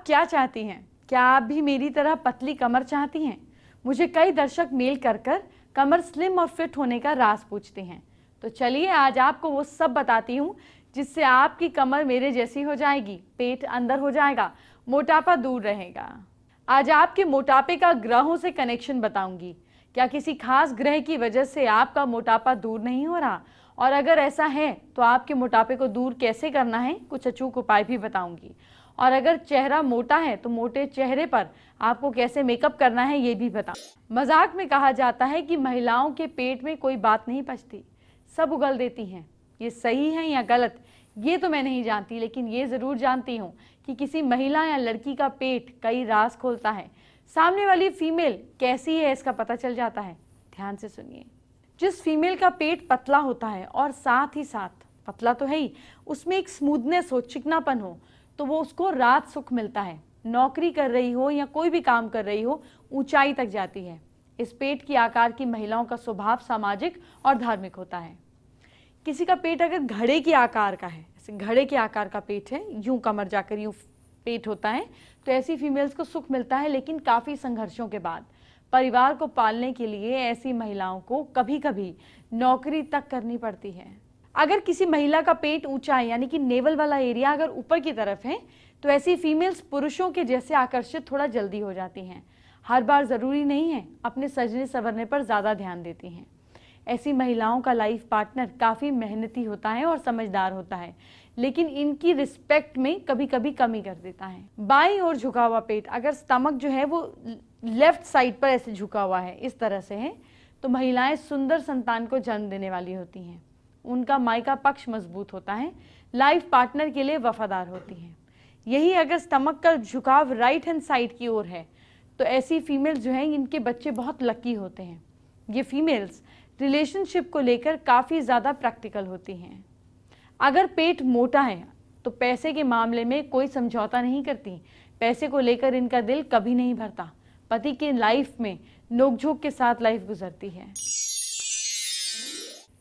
क्या चाहती हैं? क्या आप भी मेरी तरह पतली कमर चाहती हैं? मुझे कई दर्शक मेल कर कमर स्लिम और फिट होने का राज पूछते हैं। तो चलिए आज आपको वो सब बताती हूँ जिससे आपकी कमर मेरे जैसी हो जाएगी, पेट अंदर हो जाएगा, मोटापा दूर रहेगा। आज आपके मोटापे का ग्रहों से कनेक्शन बताऊंगी। क्या किसी खास ग्रह की वजह से आपका मोटापा दूर नहीं हो रहा? और अगर ऐसा है तो आपके मोटापे को दूर कैसे करना है, कुछ अचूक उपाय भी बताऊंगी। और अगर चेहरा मोटा है तो मोटे चेहरे पर आपको कैसे मेकअप करना है ये भी बताऊं। मजाक में कहा जाता है कि महिलाओं के पेट में कोई बात नहीं पचती, सब उगल देती हैं। ये सही है या गलत ये तो मैं नहीं जानती, लेकिन ये ज़रूर जानती हूँ कि किसी महिला या लड़की का पेट कई राज खोलता है। सामने वाली फीमेल कैसी है इसका पता चल जाता है। ध्यान से सुनिए। जिस फीमेल का पेट पतला होता है और साथ ही साथ पतला तो है ही, उसमें एक स्मूथनेस हो, चिकनापन हो, तो वो उसको रात सुख मिलता है। नौकरी कर रही हो या कोई भी काम कर रही हो, ऊंचाई तक जाती है। इस पेट की आकार की महिलाओं का स्वभाव सामाजिक और धार्मिक होता है। किसी का पेट अगर घड़े के आकार का है, जैसे घड़े के आकार का पेट है, यूं कमर जाकर यूं पेट होता है, तो ऐसी फीमेल्स को सुख मिलता है। लेकिन काफ़ी संघर्षों के बाद परिवार को पालने के लिए ऐसी महिलाओं को कभी कभी नौकरी तक करनी पड़ती है। अगर किसी महिला का पेट ऊंचा है, यानी कि नेवल वाला एरिया अगर ऊपर की तरफ है, तो ऐसी फीमेल्स पुरुषों के जैसे आकर्षित थोड़ा जल्दी हो जाती हैं। हर बार ज़रूरी नहीं है, अपने सजने संवरने पर ज़्यादा ध्यान देती हैं। ऐसी महिलाओं का लाइफ पार्टनर काफ़ी मेहनती होता है और समझदार होता है, लेकिन इनकी रिस्पेक्ट में कभी कभी कमी कर देता है। बाईं ओर झुका हुआ पेट, अगर स्टमक जो है वो लेफ्ट साइड पर ऐसे झुका हुआ है, इस तरह से है, तो महिलाएं सुंदर संतान को जन्म देने वाली होती हैं। उनका मायका पक्ष मजबूत होता है, लाइफ पार्टनर के लिए वफादार होती हैं। यही अगर स्टमक का झुकाव राइट हैंड साइड की ओर है, तो ऐसी फीमेल्स जो हैं इनके बच्चे बहुत लकी होते हैं। ये फीमेल्स रिलेशनशिप को लेकर काफ़ी ज़्यादा प्रैक्टिकल होती हैं। अगर पेट मोटा है तो पैसे के मामले में कोई समझौता नहीं करती। पैसे को लेकर इनका दिल कभी नहीं भरता। पति के लाइफ में नोकझोंक के साथ लाइफ गुजरती है।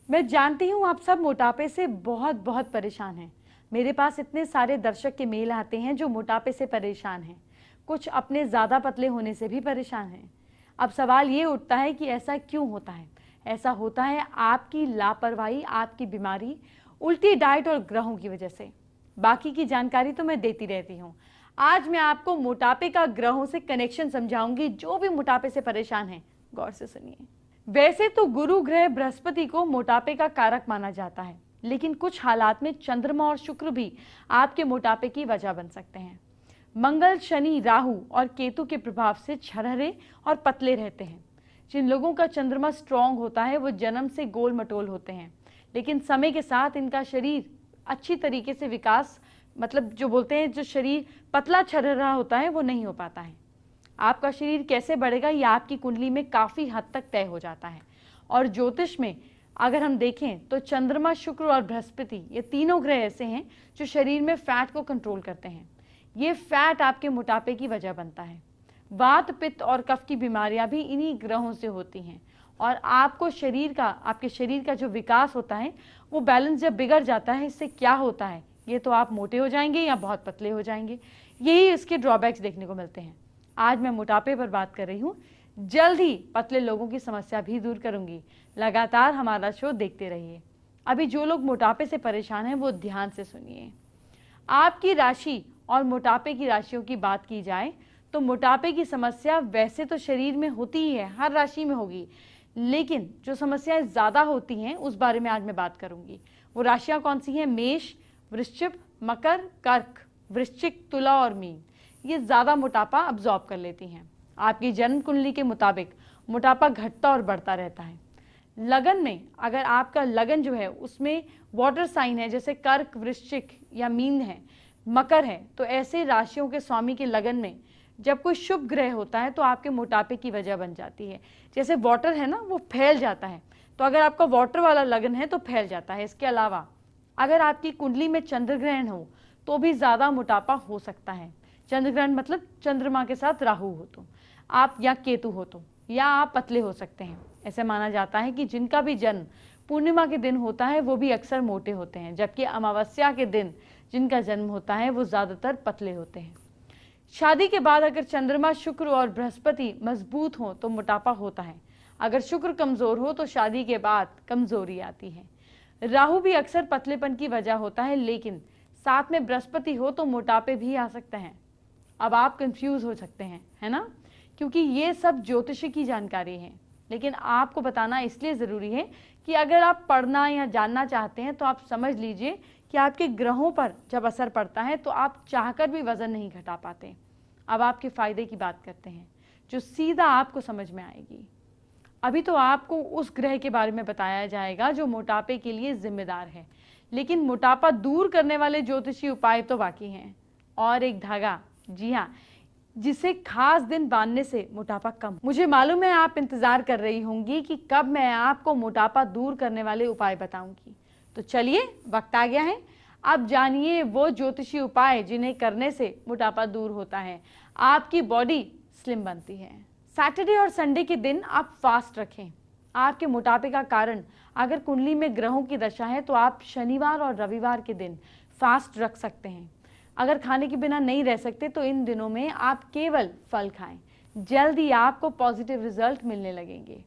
मैं जानती हूँ आप सब मोटापे से बहुत बहुत परेशान हैं। मेरे पास इतने सारे दर्शक के मेल आते हैं जो मोटापे से परेशान हैं, कुछ अपने ज़्यादा पतले होने से भी परेशान हैं। अब सवाल ये उठता है कि ऐसा क्यों होता है? ऐसा होता है आपकी लापरवाही, आपकी बीमारी, उल्टी डाइट और ग्रहों की वजह से। बाकी की जानकारी तो मैं देती रहती हूँ। आज मैं आपको मोटापे का ग्रहों से कनेक्शन समझाऊंगी। जो भी मोटापे से परेशान है गौर से सुनिए। वैसे तो गुरु ग्रह बृहस्पति को मोटापे का कारक माना जाता है, लेकिन कुछ हालात में चंद्रमा और शुक्र भी आपके मोटापे की वजह बन सकते हैं। मंगल, शनि, राहु और केतु के प्रभाव से छरहरे और पतले रहते हैं। जिन लोगों का चंद्रमा स्ट्रांग होता है वो जन्म से गोल मटोल होते हैं, लेकिन समय के साथ इनका शरीर अच्छी तरीके से विकास, मतलब जो बोलते हैं जो शरीर पतला छरहरा होता है वो नहीं हो पाता है। आपका शरीर कैसे बढ़ेगा ये आपकी कुंडली में काफ़ी हद तक तय हो जाता है। और ज्योतिष में अगर हम देखें तो चंद्रमा, शुक्र और बृहस्पति ये तीनों ग्रह ऐसे हैं जो शरीर में फैट को कंट्रोल करते हैं। ये फैट आपके मोटापे की वजह बनता है। वात, पित्त और कफ की बीमारियां भी इन्हीं ग्रहों से होती हैं। और आपको आपके शरीर का जो विकास होता है वो बैलेंस जब बिगड़ जाता है, इससे क्या होता है, ये तो आप मोटे हो जाएंगे या बहुत पतले हो जाएंगे। यही इसके ड्रॉबैक्स देखने को मिलते हैं। आज मैं मोटापे पर बात कर रही हूँ, जल्द ही पतले लोगों की समस्या भी दूर करूँगी। लगातार हमारा शो देखते रहिए। अभी जो लोग मोटापे से परेशान हैं वो ध्यान से सुनिए। आपकी राशि और मोटापे की राशियों की बात की जाए तो मोटापे की समस्या वैसे तो शरीर में होती ही है, हर राशि में होगी, लेकिन जो समस्याएं ज़्यादा होती हैं उस बारे में आज मैं बात करूंगी। वो राशियां कौन सी हैं? मेष, वृश्चिक, मकर, कर्क, वृश्चिक, तुला और मीन। ये ज़्यादा मोटापा अब्जॉर्ब कर लेती हैं। आपकी जन्म कुंडली के मुताबिक मोटापा घटता और बढ़ता रहता है। लगन में अगर आपका लगन जो है उसमें वाटर साइन है, जैसे कर्क, वृश्चिक या मीन है, मकर है, तो ऐसे राशियों के स्वामी के लगन में जब कोई शुभ ग्रह होता है तो आपके मोटापे की वजह बन जाती है। जैसे वाटर है ना, वो फैल जाता है, तो अगर आपका वाटर वाला लगन है तो फैल जाता है। इसके अलावा अगर आपकी कुंडली में चंद्र ग्रहण हो तो भी ज़्यादा मोटापा हो सकता है। चंद्र ग्रहण मतलब चंद्रमा के साथ राहु हो तो आप, या केतु हो तो, या आप पतले हो सकते हैं। ऐसे माना जाता है कि जिनका भी जन्म पूर्णिमा के दिन होता है वो भी अक्सर मोटे होते हैं, जबकि अमावस्या के दिन जिनका जन्म होता है वो ज़्यादातर पतले होते हैं। शादी के बाद अगर चंद्रमा, शुक्र और बृहस्पति मजबूत हो तो मोटापा होता है। अगर शुक्र कमजोर हो तो शादी के बाद कमजोरी आती है। राहु भी अक्सर पतलेपन की वजह होता है, लेकिन साथ में बृहस्पति हो तो मोटापे भी आ सकते हैं। अब आप कंफ्यूज हो सकते हैं, है ना, क्योंकि ये सब ज्योतिष की जानकारी है, लेकिन आपको बताना इसलिए ज़रूरी है कि अगर आप पढ़ना या जानना चाहते हैं तो आप समझ लीजिए कि आपके ग्रहों पर जब असर पड़ता है तो आप चाहकर भी वज़न नहीं घटा पाते। अब आपके फ़ायदे की बात करते हैं जो सीधा आपको समझ में आएगी। अभी तो आपको उस ग्रह के बारे में बताया जाएगा जो मोटापे के लिए जिम्मेदार है, लेकिन मोटापा दूर करने वाले ज्योतिषी उपाय तो बाकी हैं। और एक धागा, जी हाँ, जिसे खास दिन बांधने से मोटापा कम। मुझे मालूम है आप इंतजार कर रही होंगी कि कब मैं आपको मोटापा दूर करने वाले उपाय बताऊंगी। तो चलिए, वक्त आ गया है। अब जानिए वो ज्योतिषी उपाय जिन्हें करने से मोटापा दूर होता है, आपकी बॉडी स्लिम बनती है। सैटरडे और संडे के दिन आप फास्ट रखें। आपके मोटापे का कारण अगर कुंडली में ग्रहों की दशा है तो आप शनिवार और रविवार के दिन फास्ट रख सकते हैं। अगर खाने के बिना नहीं रह सकते तो इन दिनों में आप केवल फल खाएं। जल्द ही आपको पॉजिटिव रिजल्ट मिलने लगेंगे।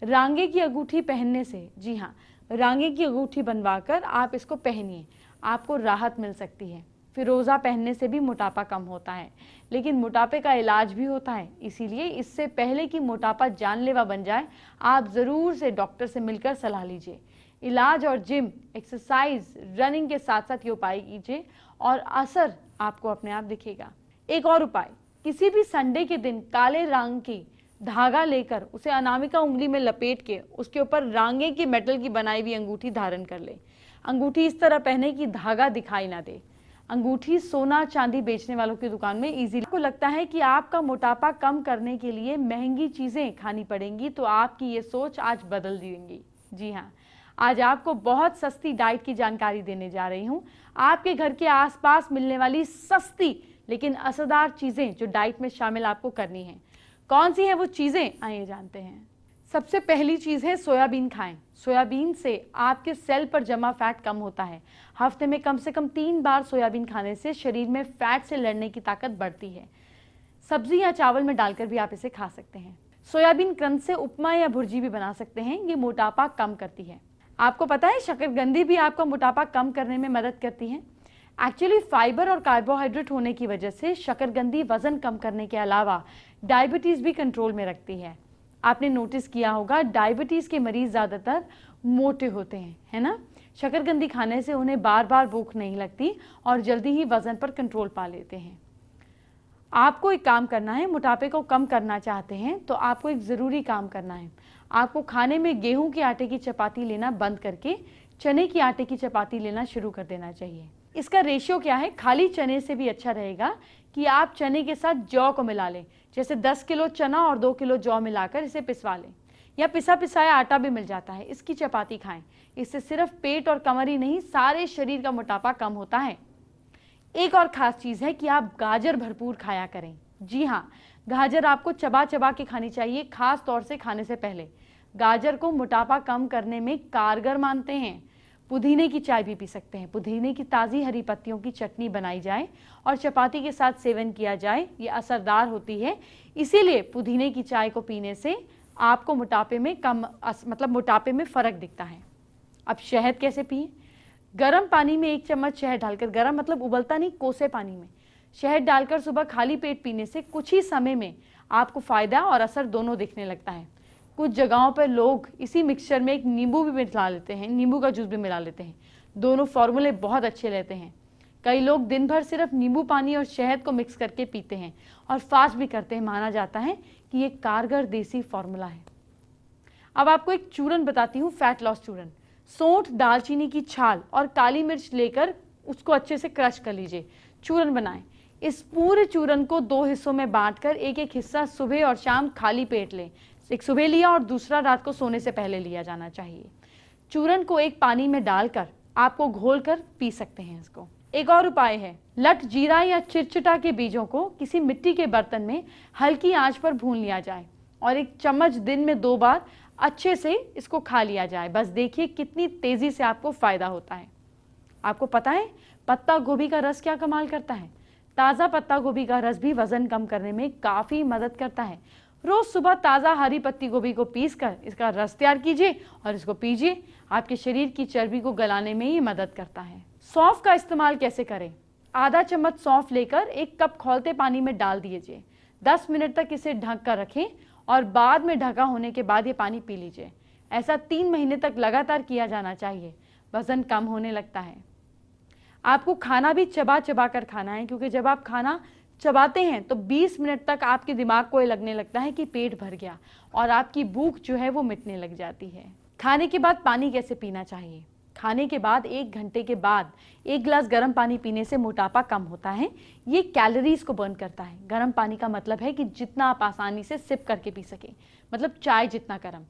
रांगे की अंगूठी पहनने से, जी हाँ, रांगे की अंगूठी बनवाकर आप इसको पहनिए, आपको राहत मिल सकती है। फिरोज़ा पहनने से भी मोटापा कम होता है, लेकिन मोटापे का इलाज भी होता है, इसीलिए इससे पहले कि मोटापा जानलेवा बन जाए आप ज़रूर से डॉक्टर से मिलकर सलाह लीजिए। इलाज और जिम, एक्सरसाइज, रनिंग के साथ साथ ये उपाय कीजिए और असर आपको अपने आप दिखेगा। एक और उपाय, किसी भी संडे के दिन काले रंग की धागा लेकर उसे अनामिका उंगली में लपेट के उसके ऊपर रांगे की मेटल की बनाई हुई अंगूठी धारण कर ले। अंगूठी इस तरह पहने कि धागा दिखाई ना दे। अंगूठी सोना चांदी बेचने वालों की दुकान में इजीली। आपको लगता है कि आपका मोटापा कम करने के लिए महंगी चीजें खानी पड़ेंगी, तो आपकी ये सोच आज बदल देंगी। जी हाँ, आज आपको बहुत सस्ती डाइट की जानकारी देने जा रही हूँ। आपके घर के आसपास मिलने वाली सस्ती लेकिन असरदार चीजें जो डाइट में शामिल आपको करनी है। कौन सी है वो चीजें, आइए जानते हैं। सबसे पहली चीज है सोयाबीन खाएं। सोयाबीन से आपके सेल पर जमा फैट कम होता है। हफ्ते में कम से कम 3 बार सोयाबीन खाने से शरीर में फैट से लड़ने की ताकत बढ़ती है। सब्जी या चावल में डालकर भी आप इसे खा सकते हैं। सोयाबीन क्रंच से उपमा या भुर्जी भी बना सकते हैं, ये मोटापा कम करती है। आपको पता है शकरकंदी भी आपका मोटापा कम करने में मदद करती है। एक्चुअली फाइबर और कार्बोहाइड्रेट होने की वजह से शकरकंदी वजन कम करने के अलावा डायबिटीज भी कंट्रोल में रखती है। आपने नोटिस किया होगा डायबिटीज के मरीज ज्यादातर मोटे होते हैं, है ना। शकरकंदी खाने से उन्हें बार बार भूख नहीं लगती और जल्दी ही वजन पर कंट्रोल पा लेते हैं। आपको एक काम करना है, मोटापे को कम करना चाहते हैं तो आपको एक ज़रूरी काम करना है। आपको खाने में गेहूं के आटे की चपाती लेना बंद करके चने की आटे की चपाती लेना शुरू कर देना चाहिए। इसका रेशियो क्या है, खाली चने से भी अच्छा रहेगा कि आप चने के साथ जौ को मिला लें। जैसे 10 किलो चना और 2 किलो जौ मिलाकर इसे पिसवा लें, या पिसा पिसाया आटा भी मिल जाता है, इसकी चपाती खाएं। इससे सिर्फ पेट और कमर ही नहीं, सारे शरीर का मोटापा कम होता है। एक और खास चीज़ है कि आप गाजर भरपूर खाया करें। जी हाँ, गाजर आपको चबा चबा के खानी चाहिए, खास तौर से खाने से पहले। गाजर को मोटापा कम करने में कारगर मानते हैं। पुदीने की चाय भी पी सकते हैं। पुदीने की ताज़ी हरी पत्तियों की चटनी बनाई जाए और चपाती के साथ सेवन किया जाए, ये असरदार होती है। इसीलिए पुदीने की चाय को पीने से आपको मोटापे में मोटापे में फ़र्क दिखता है। अब शहद कैसे पिए? गर्म पानी में 1 चम्मच शहद डालकर, गर्म मतलब उबलता नहीं, कोसे पानी में शहद डालकर सुबह खाली पेट पीने से कुछ ही समय में आपको फ़ायदा और असर दोनों दिखने लगता है। कुछ जगहों पर लोग इसी मिक्सचर में एक नींबू भी मिला लेते हैं, नींबू का जूस भी मिला लेते हैं। दोनों फॉर्मूले बहुत अच्छे रहते हैं। कई लोग दिन भर सिर्फ नींबू पानी और शहद को मिक्स करके पीते हैं और फास्ट भी करते हैं। माना जाता है कि ये कारगर देसी फॉर्मूला है। अब आपको एक चूरन बताती हूँ, फैट लॉस चूरन। सौंठ, दालचीनी की छाल और काली मिर्च लेकर उसको अच्छे से क्रश कर लीजिए, चूरन बनाएं। इस पूरे चूरन को 2 हिस्सों में बांटकर एक एक हिस्सा सुबह और शाम खाली पेट लें। एक सुबह लिया और दूसरा रात को सोने से पहले लिया जाना चाहिए। चूरन को एक पानी में डालकर आपको घोलकर पी सकते हैं इसको। एक और उपाय है, लट जीरा या चिरचिटा के बीजों को किसी मिट्टी के बर्तन में हल्की आंच पर भून लिया जाए और 1 चम्मच दिन में 2 बार अच्छे से इसको खा लिया जाए। बस देखिए कितनी तेजी से आपको फायदा होता है। आपको पता है पत्ता गोभी का रस क्या कमाल करता है? ताज़ा पत्ता गोभी का रस भी वजन कम करने में काफ़ी मदद करता है। रोज सुबह ताज़ा हरी पत्ती गोभी को पीसकर इसका रस तैयार कीजिए और इसको पीजिए। आपके शरीर की चर्बी को गलाने में ये मदद करता है। सौंफ का इस्तेमाल कैसे करें? आधा चम्मच सौंफ लेकर 1 कप खौलते पानी में डाल दीजिए। 10 मिनट तक इसे ढक कर रखें और बाद में ढका होने के बाद ये पानी पी लीजिए। ऐसा 3 महीने तक लगातार किया जाना चाहिए। वजन कम होने लगता है। आपको खाना भी चबा चबा कर खाना है, क्योंकि जब आप खाना चबाते हैं तो 20 मिनट तक आपके दिमाग को ये लगने लगता है कि पेट भर गया और आपकी भूख जो है वो मिटने लग जाती है। खाने के बाद पानी कैसे पीना चाहिए? खाने के बाद 1 घंटे के बाद 1 गिलास गर्म पानी पीने से मोटापा कम होता है। ये कैलोरीज को बर्न करता है। गर्म पानी का मतलब है कि जितना आप आसानी से सिप करके पी सकें, मतलब चाय जितना गर्म।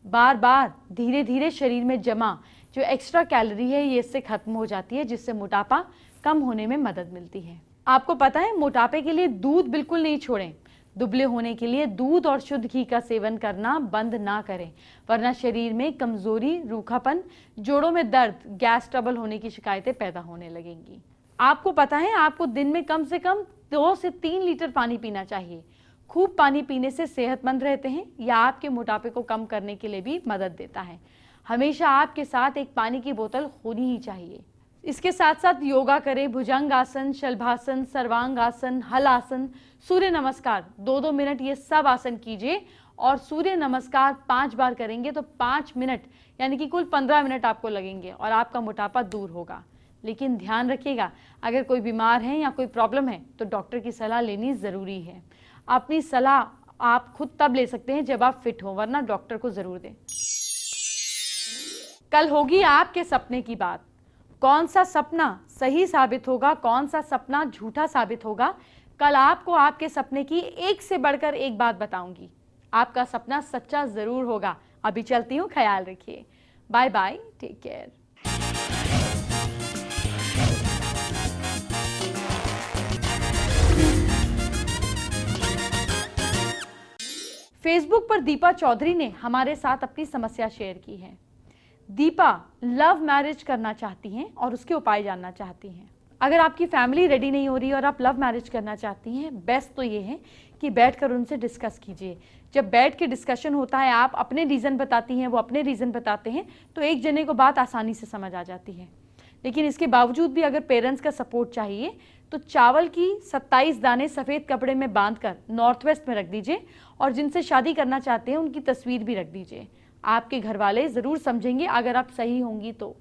बार बार धीरे धीरे शरीर में जमा जो एक्स्ट्रा कैलोरी है ये इससे खत्म हो जाती है, जिससे मोटापा कम होने में मदद मिलती है। आपको पता है, मोटापे के लिए दूध बिल्कुल नहीं छोड़ें। दुबले होने के लिए दूध और शुद्ध घी का सेवन करना बंद ना करें, वरना शरीर में कमजोरी, रूखापन, जोड़ों में दर्द, गैस ट्रबल होने की शिकायतें पैदा होने लगेंगी। आपको पता है, आपको दिन में कम से कम 2 से 3 लीटर पानी पीना चाहिए। खूब पानी पीने से सेहतमंद रहते हैं या आपके मोटापे को कम करने के लिए भी मदद देता है। हमेशा आपके साथ एक पानी की बोतल होनी ही चाहिए। इसके साथ साथ योगा करें। भुजंगासन, शलभासन, सर्वांगासन, हल आसन, सूर्य नमस्कार 2-2 मिनट ये सब आसन कीजिए। और सूर्य नमस्कार 5 बार करेंगे तो 5 मिनट यानी कि कुल 15 मिनट आपको लगेंगे और आपका मोटापा दूर होगा। लेकिन ध्यान रखिएगा, अगर कोई बीमार है या कोई प्रॉब्लम है तो डॉक्टर की सलाह लेनी ज़रूरी है। अपनी सलाह आप खुद तब ले सकते हैं जब आप फिट हो, वरना डॉक्टर को ज़रूर दें। कल होगी आपके सपने की बात। कौन सा सपना सही साबित होगा, कौन सा सपना झूठा साबित होगा, कल आपको आपके सपने की एक से बढ़कर एक बात बताऊंगी। आपका सपना सच्चा जरूर होगा। अभी चलती हूँ, ख्याल रखिए। Bye bye, take care. Facebook पर दीपा चौधरी ने हमारे साथ अपनी समस्या शेयर की है। दीपा लव मैरिज करना चाहती हैं और उसके उपाय जानना चाहती हैं। अगर आपकी फैमिली रेडी नहीं हो रही और आप लव मैरिज करना चाहती हैं, बेस्ट तो ये है कि बैठकर उनसे डिस्कस कीजिए। जब बैठ के डिस्कशन होता है, आप अपने रीज़न बताती हैं, वो अपने रीज़न बताते हैं, तो एक जने को बात आसानी से समझ आ जाती है। लेकिन इसके बावजूद भी अगर पेरेंट्स का सपोर्ट चाहिए तो चावल की 27 दाने सफ़ेद कपड़े में बांधकर नॉर्थ वेस्ट में रख दीजिए और जिनसे शादी करना चाहते हैं उनकी तस्वीर भी रख दीजिए। आपके घर वाले ज़रूर समझेंगे अगर आप सही होंगी तो।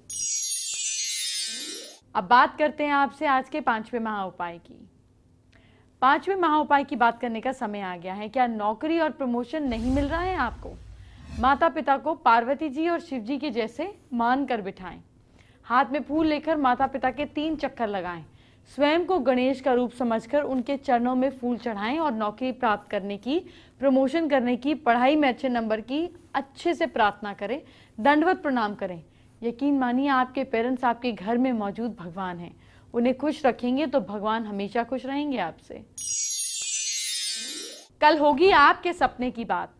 अब बात करते हैं आपसे आज के 5वें महाउपाय की। 5वें महाउपाय की बात करने का समय आ गया है। क्या नौकरी और प्रमोशन नहीं मिल रहा है आपको? माता पिता को पार्वती जी और शिव जी के जैसे मान कर बिठाएं। हाथ में फूल लेकर माता पिता के 3 चक्कर लगाएं। स्वयं को गणेश का रूप समझकर उनके चरणों में फूल चढ़ाएं और नौकरी प्राप्त करने की, प्रमोशन करने की, पढ़ाई में अच्छे नंबर की अच्छे से प्रार्थना करें, दंडवत प्रणाम करें। यकीन मानिए, आपके पेरेंट्स आपके घर में मौजूद भगवान हैं। उन्हें खुश रखेंगे तो भगवान हमेशा खुश रहेंगे आपसे। कल होगी आपके सपने की बात।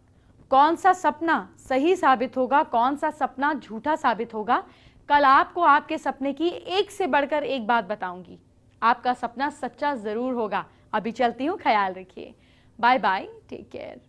कौन सा सपना सही साबित होगा, कौन सा सपना झूठा साबित होगा, कल आपको आपके सपने की एक से बढ़कर एक बात बताऊंगी। आपका सपना सच्चा जरूर होगा। अभी चलती हूँ, ख्याल रखिए। Bye bye, take care.